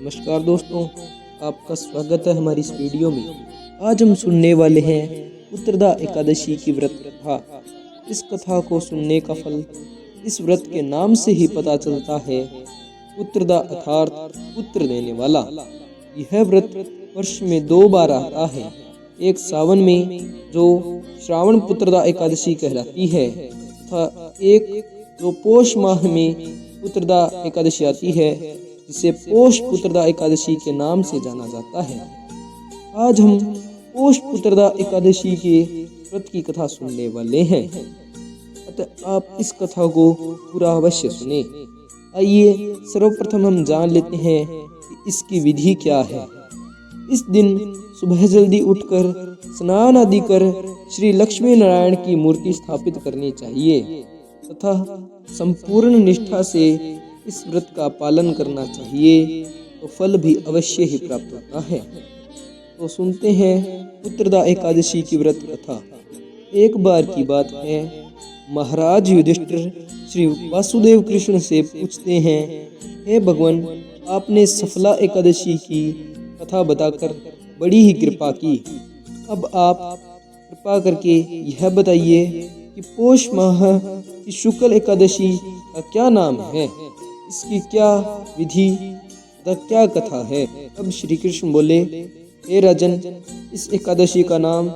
नमस्कार दोस्तों, आपका स्वागत है हमारी इस वीडियो में। आज हम सुनने वाले हैं उत्तरदा एकादशी की व्रत कथा। इस कथा को सुनने का फल इस व्रत के नाम से ही पता चलता है। उत्तरदा अर्थात पुत्र देने वाला। यह व्रत वर्ष में 2 बार आता है, एक सावन में जो श्रावण पुत्रदा एकादशी कहलाती है तथा एक जो पोष माह में उत्तरदा एकादशी आती है, जिसे पोष पुत्रदा एकादशी के नाम से जाना जाता है। आज हम पोष पुत्रदा एकादशी के व्रत की कथा सुनने वाले हैं, अतः आप इस कथा को पूरा अवश्य सुने। आइए सर्वप्रथम हम जान लेते हैं कि इसकी विधि क्या है। इस दिन सुबह जल्दी उठकर स्नान आदि कर श्री लक्ष्मी नारायण की मूर्ति स्थापित करनी चाहिए तथा संपूर्ण निष्ठा से इस व्रत का पालन करना चाहिए, तो फल भी अवश्य ही प्राप्त होता है। तो सुनते हैं उत्तरदा एकादशी की व्रत कथा। एक बार की बात है, महाराज युधिष्ठिर श्री वासुदेव कृष्ण से पूछते हैं, हे भगवान, आपने सफला एकादशी की कथा बताकर बड़ी ही कृपा की। अब आप कृपा करके यह बताइए कि पोष माह की शुक्ल एकादशी का क्या नाम है, इसकी क्या विधि तथा क्या कथा है। तब श्री कृष्ण बोले, हे राजन, इस एकादशी का नाम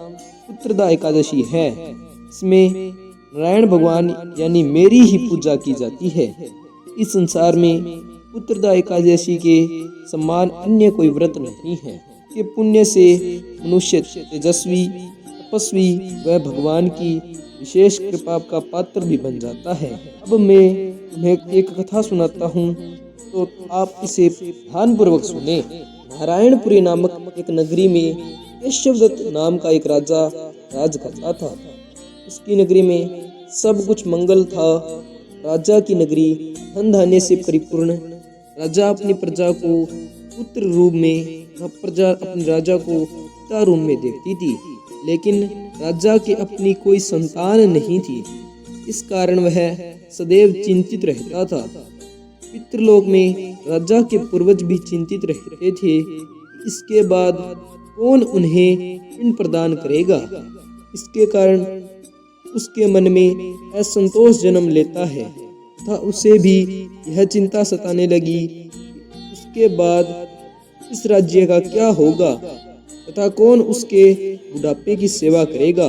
उत्तरदा एकादशी है। इसमें नारायण भगवान यानी मेरी ही पूजा की जाती है। इस संसार में उत्तरदा एकादशी के समान अन्य कोई व्रत नहीं है। के पुण्य से मनुष्य तेजस्वी, तपस्वी व भगवान की विशेष कृपा का पात्र भी बन जाता है। अब मैं तुम्हें एक कथा सुनाता हूँ, तो आप इसे ध्यानपूर्वक सुने। नारायणपुरी नामक एक नगरी में केशवदत्त नाम का एक राजा राज करता था। उसकी नगरी में सब कुछ मंगल था। राजा की नगरी धन धान्य से परिपूर्ण। राजा अपनी प्रजा को पुत्र रूप में, प्रजा अपने राजा को पिता रूप में देखती थी, लेकिन राजा के अपनी कोई संतान नहीं थी। इस कारण वह सदैव चिंतित रहता था। पितृलोक में राजा के पूर्वज भी चिंतित रहते थे, इसके बाद कौन उन्हें पिंड प्रदान करेगा। इसके कारण उसके मन में असंतोष जन्म लेता है तथा उसे भी यह चिंता सताने लगी, उसके बाद इस राज्य का क्या होगा तथा कौन उसके बुढ़ापे की सेवा करेगा,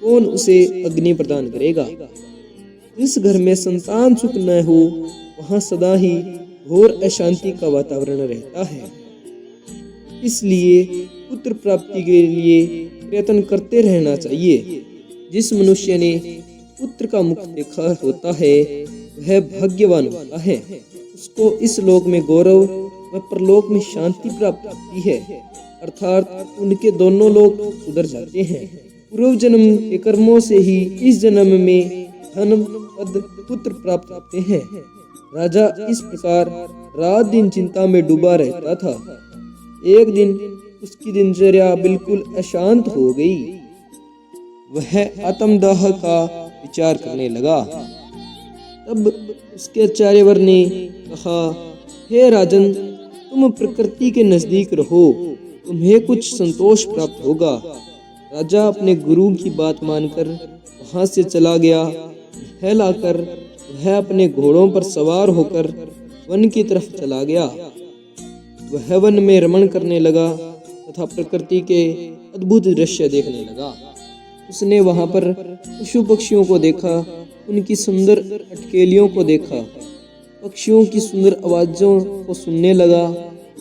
कौन उसे अग्नि प्रदान करेगा। जिस घर में संतान सुख न हो, वहां सदा ही घोर अशांति का वातावरण रहता है। इसलिए पुत्र प्राप्ति के लिए प्रयत्न करते रहना चाहिए। जिस मनुष्य ने पुत्र का मुख देखा होता है, वह भाग्यवान होता है। उसको इस लोक में गौरव व परलोक में शांति प्राप्त होती है, अर्थात उनके दोनों लोक सुधर जाते हैं। पूर्व जन्म के कर्मों से ही इस जन्म में धन, पद, पुत्र प्राप्त होते हैं। राजा इस प्रकार रात दिन चिंता में डूबा रहता था। एक दिन उसकी दिनचर्या बिल्कुल अशांत हो गई। वह आत्मदाह का विचार करने लगा। तब उसके आचार्यवर ने कहा, हे राजन, तुम प्रकृति के नजदीक रहो, तुम्हें कुछ संतोष प्राप्त होगा। राजा अपने गुरु की बात मानकर वहां से चला गया। वह लाकर वह अपने घोड़ों पर सवार होकर वन की तरफ चला गया। वह वन में रमण करने लगा तथा प्रकृति के अद्भुत दृश्य देखने लगा। उसने वहां पर पशु पक्षियों को देखा, उनकी सुंदर अटकेलियों को देखा, पक्षियों की सुंदर आवाजों को सुनने लगा।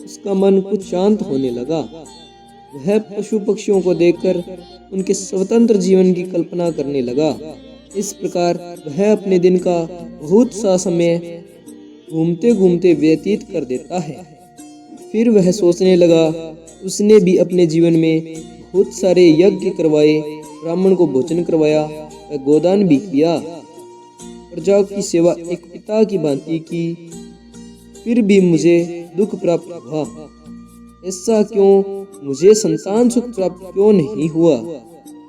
उसका मन कुछ शांत होने लगा। वह पशु पक्षियों को देखकर उनके स्वतंत्र जीवन की कल्पना करने लगा। इस प्रकार वह अपने दिन का बहुत सा समय घूमते घूमते व्यतीत कर देता है। फिर वह सोचने लगा, उसने भी अपने जीवन में बहुत सारे यज्ञ करवाए, ब्राह्मण को भोजन करवाया, वह गोदान भी किया, प्रजा की सेवा एक पिता की भांति की, फिर भी मुझे दुख प्राप्त हुआ। ऐसा क्यों? मुझे संतान सुख प्राप्त क्यों नहीं हुआ?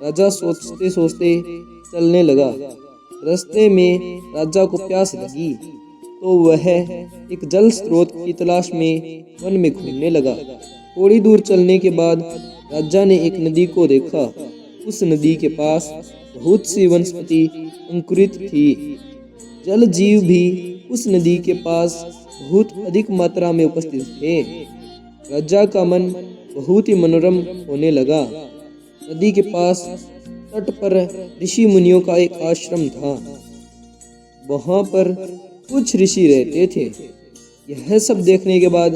राजा सोचते सोचते चलने लगा। रास्ते में राजा को प्यास लगी। तो वह एक जल स्रोत की तलाश में वन में घूमने लगा। थोड़ी दूर चलने के बाद राजा ने एक नदी को देखा। उस नदी के पास बहुत सी वनस्पति अंकुरित थी। जल जीव भी उस नदी के पास बहुत अधिक मात्रा में उपस्थित थे। राजा का मन बहुत ही मनोरम होने लगा। नदी के पास तट पर ऋषि मुनियों का एक आश्रम था। वहां पर कुछ ऋषि रहते थे। यह सब देखने के बाद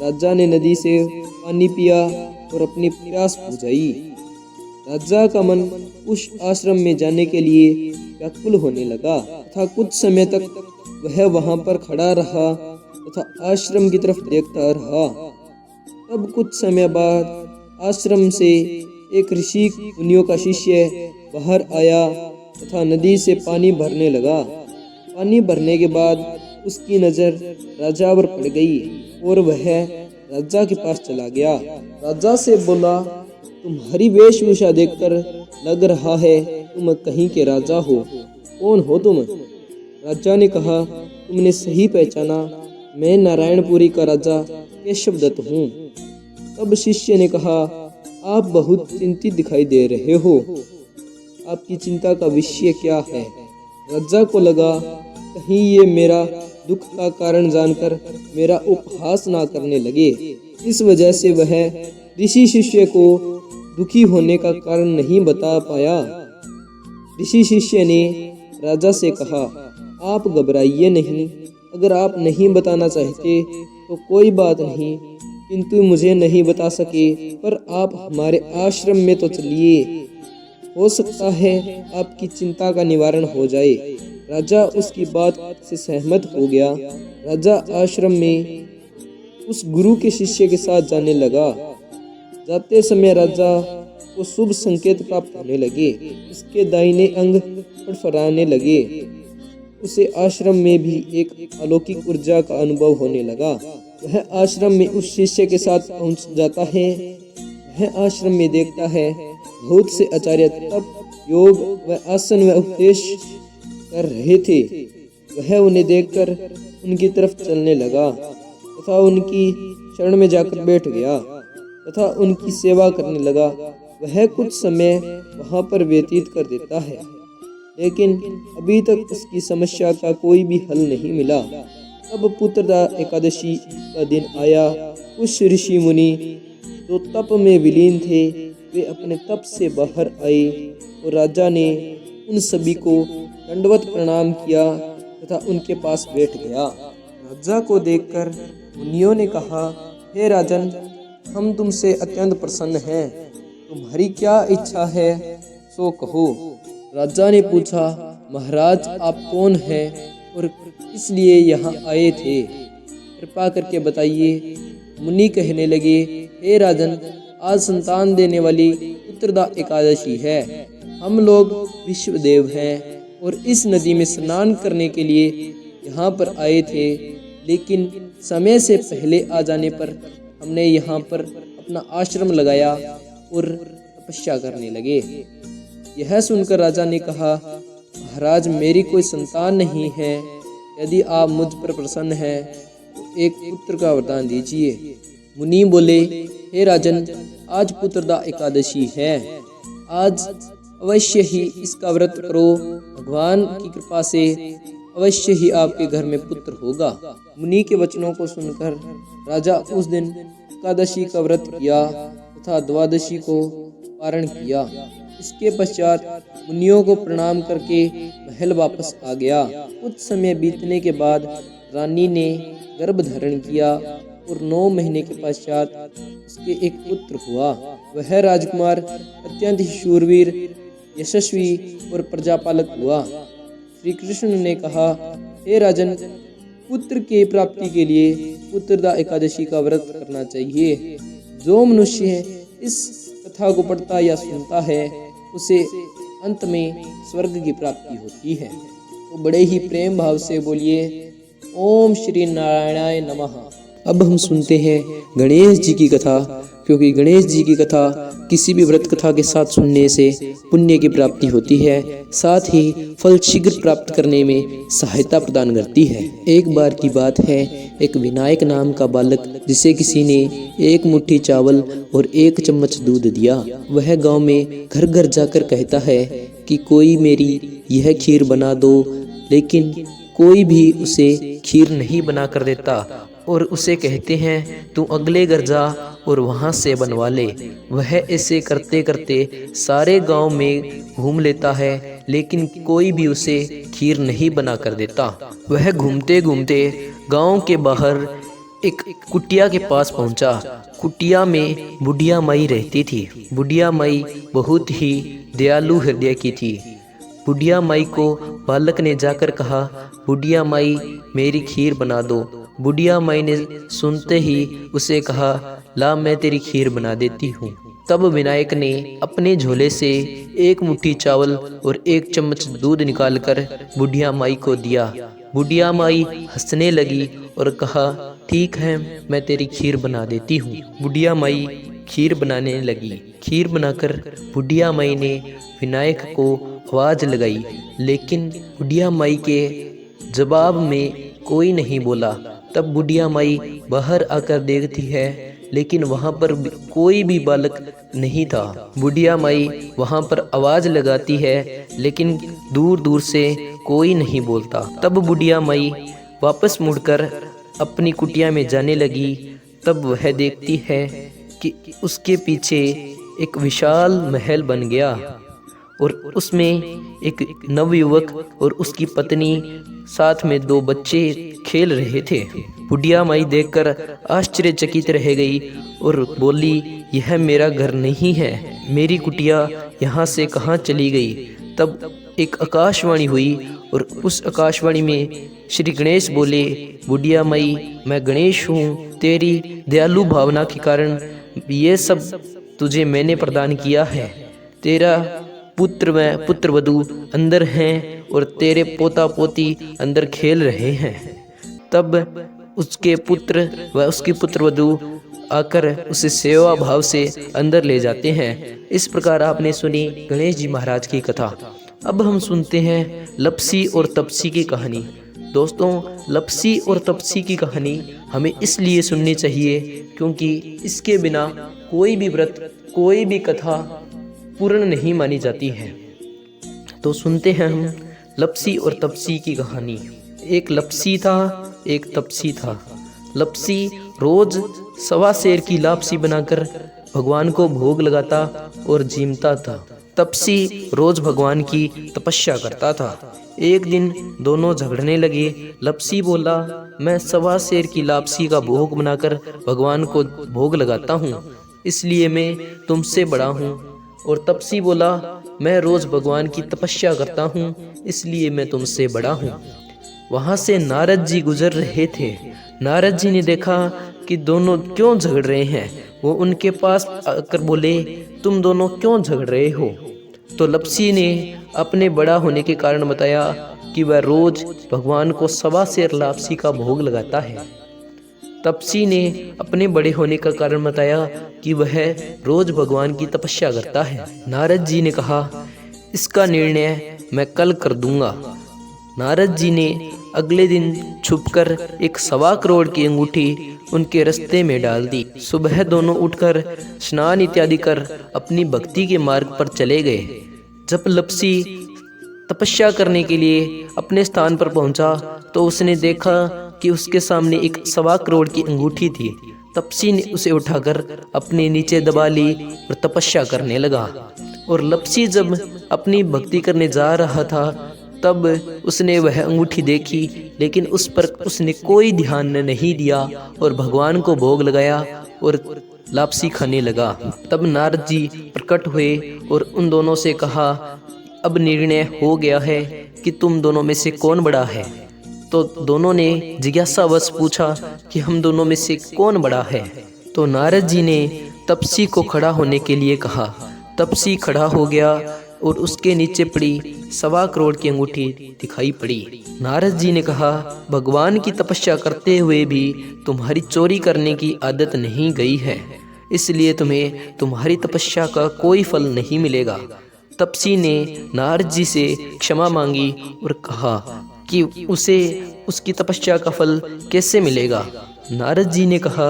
राजा ने नदी से पानी पिया और अपनी प्यास बुझाई। राजा का मन उस आश्रम में जाने के लिए व्याकुल होने लगा तथा कुछ समय तक वह वहां पर खड़ा रहा तथा आश्रम की तरफ देखता रहा। तब कुछ समय बाद आश्रम से एक ऋषि मुनियों का शिष्य बाहर आया तथा नदी से पानी भरने लगा। पानी भरने के बाद उसकी नजर राजा पर पड़ गई और वह राजा के पास चला गया। राजा से बोला, तुम्हारी वेशभूषा देखकर लग रहा है तुम कहीं के राजा हो। कौन हो तुम? राजा ने कहा, तुमने सही पहचाना, मैं नारायणपुरी का राजा केशवदत्त हूँ। तब शिष्य ने कहा, आप बहुत चिंतित दिखाई दे रहे हो, आपकी चिंता का विषय क्या है? राजा को लगा कहीं ये मेरा दुख का कारण जानकर मेरा उपहास ना करने लगे। इस वजह से वह ऋषि शिष्य को दुखी होने का कारण नहीं बता पाया। ऋषि शिष्य ने राजा से कहा, आप घबराइए नहीं, अगर आप नहीं बताना चाहते तो कोई बात नहीं, किंतु मुझे नहीं बता सके पर आप हमारे आश्रम में तो चलिए, हो सकता है आपकी चिंता का निवारण हो जाए। राजा उसकी बात से सहमत हो गया। राजा आश्रम में उस गुरु के शिष्य के साथ जाने लगा। जाते समय राजा को शुभ संकेत प्राप्त होने लगे। उसके दाहिने अंग फड़फड़ाने लगे। उसे आश्रम में भी एक अलौकिक ऊर्जा का अनुभव होने लगा। वह आश्रम में उस शिष्य के साथ पहुंच जाता है। वह आश्रम में देखता है बहुत से आचार्य तप, योग व आसन व उपदेश कर रहे थे। वह उन्हें देखकर उनकी तरफ चलने लगा तथा उनकी शरण में जाकर बैठ गया तथा उनकी सेवा करने लगा। वह कुछ समय वहां पर व्यतीत कर देता है, लेकिन अभी तक उसकी समस्या का कोई भी हल नहीं मिला। तब पुत्रदा एकादशी का दिन आया। कुछ ऋषि मुनि जो तप में विलीन थे, वे अपने तप से बाहर आए और राजा ने उन सभी को दंडवत प्रणाम किया तथा उनके पास बैठ गया। राजा को देखकर मुनियों ने कहा, हे राजन, हम तुमसे अत्यंत प्रसन्न हैं, तुम्हारी क्या इच्छा है सो कहो। राजा ने पूछा, महाराज आप कौन हैं और इसलिए यहाँ आए थे, कृपा करके बताइए। मुनि कहने लगे, हे राजन, आज संतान देने वाली पुत्रदा एकादशी है। हम लोग विश्वदेव हैं और इस नदी में स्नान करने के लिए यहाँ पर आए थे, लेकिन समय से पहले आ जाने पर हमने यहाँ पर अपना आश्रम लगाया और तपस्या करने लगे। यह सुनकर राजा ने कहा, महाराज मेरी कोई संतान नहीं है, यदि आप मुझ पर प्रसन्न हैं तो एक पुत्र का वरदान दीजिए। मुनि बोले, हे राजन, आज पुत्रदा एकादशी है, आज अवश्य ही इसका व्रत करो, भगवान की कृपा से अवश्य ही आपके घर में पुत्र होगा। मुनि के वचनों को सुनकर राजा उस दिन एकादशी का व्रत किया तथा द्वादशी को पारण किया। इसके पश्चात मुनियों को प्रणाम करके महल वापस आ गया। कुछ समय बीतने के बाद रानी ने गर्भ धारण किया और 9 महीने के पश्चात उसके एक पुत्र हुआ। वह राजकुमार अत्यंत ही शूरवीर, यशस्वी और प्रजापालक हुआ। श्री कृष्ण ने कहा, हे राजन, पुत्र की प्राप्ति के लिए पुत्रदा एकादशी का व्रत करना चाहिए। जो मनुष्य इस कथा को पढ़ता या सुनता है, उसे अंत में स्वर्ग की प्राप्ति होती है। तो बड़े ही प्रेम भाव से बोलिए, ओम श्री नारायणाय नमः। अब हम सुनते हैं गणेश जी की कथा। क्योंकि गणेश जी की कथा किसी भी व्रत कथा के साथ सुनने से पुण्य की प्राप्ति होती है, साथ ही फल शीघ्र प्राप्त करने में सहायता प्रदान करती है। एक बार की बात है, एक विनायक नाम का बालक जिसे किसी ने एक मुट्ठी चावल और 1 चम्मच दूध दिया, वह गांव में घर घर जाकर कहता है कि कोई मेरी यह खीर बना दो, लेकिन कोई भी उसे खीर नहीं बना कर देता और उसे कहते हैं तू अगले घर जा और वहाँ से बनवा ले। वह ऐसे करते करते सारे गांव में घूम लेता है, लेकिन कोई भी उसे खीर नहीं बना कर देता। वह घूमते घूमते गांव के बाहर एक कुटिया के पास पहुंचा। कुटिया में बुढ़िया माई रहती थी। बुढ़िया माई बहुत ही दयालु हृदय की थी। बुढ़िया माई को बालक ने जाकर कहा, बुढ़िया माई मेरी खीर बना दो। बुढ़िया माई ने सुनते ही उसे कहा, ला मैं तेरी खीर बना देती हूँ। तब विनायक ने अपने झोले से 1 मुट्ठी चावल और 1 चम्मच दूध निकालकर बुढ़िया माई को दिया। बुढ़िया माई हंसने लगी और कहा, ठीक है मैं तेरी खीर बना देती हूँ। बुढ़िया माई खीर बनाने लगी। खीर बनाकर बुढ़िया माई ने विनायक को आवाज लगाई, लेकिन बुढ़िया माई के जवाब में कोई नहीं बोला। तब बुढ़िया माई बाहर आकर देखती है, लेकिन वहाँ पर कोई भी बालक नहीं था। बुढ़िया माई वहाँ पर आवाज लगाती है, लेकिन दूर दूर से कोई नहीं बोलता। तब बुढ़िया माई वापस मुड़कर अपनी कुटिया में जाने लगी। तब वह देखती है कि उसके पीछे एक विशाल महल बन गया और उसमें एक नवयुवक और उसकी पत्नी साथ में 2 बच्चे खेल रहे थे। बुढ़िया माई देखकर आश्चर्यचकित रह गई और बोली, यह मेरा घर नहीं है, मेरी कुटिया यहाँ से कहाँ चली गई। तब एक आकाशवाणी हुई और उस आकाशवाणी में श्री गणेश बोले, बुढ़िया माई मैं गणेश हूँ, तेरी दयालु भावना के कारण ये सब तुझे मैंने प्रदान किया है। तेरा पुत्र व पुत्रवधू अंदर हैं और तेरे पोता पोती अंदर खेल रहे हैं। तब उसके पुत्र व उसकी पुत्रवधू आकर उसे सेवा भाव से अंदर ले जाते हैं। इस प्रकार आपने सुनी गणेश जी महाराज की कथा। अब हम सुनते हैं लपसी और तपसी की कहानी। दोस्तों, लपसी और तपसी की कहानी हमें इसलिए सुननी चाहिए क्योंकि इसके बिना कोई भी व्रत, कोई भी कथा पूर्ण नहीं मानी जाती है। तो सुनते हैं हम लपसी और तपसी की कहानी। एक लपसी था, एक तपसी था। लपसी रोज 1.25 सेर की लापसी बनाकर भगवान को भोग लगाता और जीमता था। तपसी रोज भगवान की तपस्या करता था। एक दिन दोनों झगड़ने लगे। लपसी बोला, मैं 1.25 सेर की लापसी का भोग बनाकर भगवान को भोग लगाता हूँ, इसलिए मैं तुमसे बड़ा हूँ। और तपसी बोला, मैं रोज भगवान की तपस्या करता हूँ, इसलिए मैं तुमसे बड़ा हूँ। वहाँ से नारद जी गुजर रहे थे। नारद जी ने देखा कि दोनों क्यों झगड़ रहे हैं। वो उनके पास आकर बोले, तुम दोनों क्यों झगड़ रहे हो? तो लपसी ने अपने बड़ा होने के कारण बताया कि वह रोज भगवान को 1.25 सेर लापसी का भोग लगाता है। तपसी ने अपने बड़े होने का कारण बताया कि वह रोज भगवान की तपस्या करता है। नारद जी ने कहा, इसका निर्णय मैं कल कर दूंगा। नारद जी ने अगले दिन छुपकर एक 1.25 करोड़ की अंगूठी उनके रास्ते में डाल दी। सुबह दोनों उठकर स्नान इत्यादि कर अपनी भक्ति के मार्ग पर चले गए। जब लपसी तपस्या करने के लिए अपने स्थान पर पहुंचा तो उसने देखा कि उसके सामने एक 1.25 करोड़ की अंगूठी थी। तपसी ने उसे उठाकर अपने नीचे दबा ली और तपस्या करने लगा। और लपसी जब अपनी भक्ति करने जा रहा था तब उसने वह अंगूठी देखी, लेकिन उस पर उसने कोई ध्यान नहीं दिया और भगवान को भोग लगाया और लापसी खाने लगा। तब नारद जी प्रकट हुए और उन दोनों से कहा, अब निर्णय हो गया है कि तुम दोनों में से कौन बड़ा है। तो दोनों ने जिज्ञासावश पूछा कि हम दोनों में से कौन बड़ा है। तो नारद जी ने तपसी को खड़ा होने के लिए कहा। तपसी खड़ा हो गया और उसके नीचे पड़ी 1.25 करोड़ की अंगूठी दिखाई पड़ी। नारद जी ने कहा, भगवान की तपस्या करते हुए भी तुम्हारी चोरी करने की आदत नहीं गई है। इसलिए तुम्हें तुम्हारी तपस्या का कोई फल नहीं मिलेगा। तपसी ने नारद जी से क्षमा मांगी और कहा कि उसे उसकी तपस्या का फल कैसे मिलेगा। नारद जी ने कहा,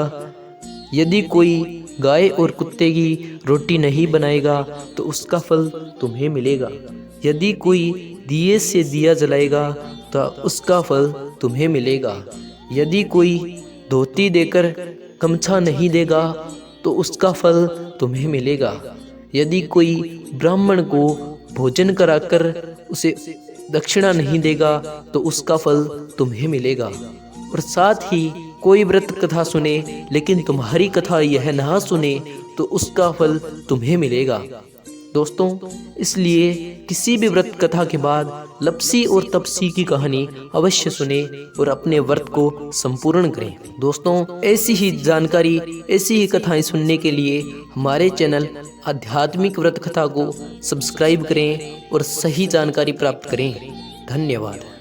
यदि कोई गाय और कुत्ते की रोटी नहीं बनाएगा तो उसका फल तुम्हें मिलेगा। यदि कोई दिए से दिया जलाएगा तो उसका फल तुम्हें मिलेगा। यदि कोई धोती देकर गमछा नहीं देगा तो उसका फल तुम्हें मिलेगा। यदि कोई ब्राह्मण को भोजन कराकर उसे दक्षिणा नहीं देगा तो उसका फल तुम्हें मिलेगा। और साथ ही कोई व्रत कथा सुने लेकिन तुम्हारी कथा यह ना सुने तो उसका फल तुम्हें मिलेगा। दोस्तों, इसलिए किसी भी व्रत कथा के बाद लपसी और तपसी की कहानी अवश्य सुने और अपने व्रत को संपूर्ण करें। दोस्तों, ऐसी ही जानकारी, ऐसी ही कथाएं सुनने के लिए हमारे चैनल आध्यात्मिक व्रत कथा को सब्सक्राइब करें और सही जानकारी प्राप्त करें। धन्यवाद।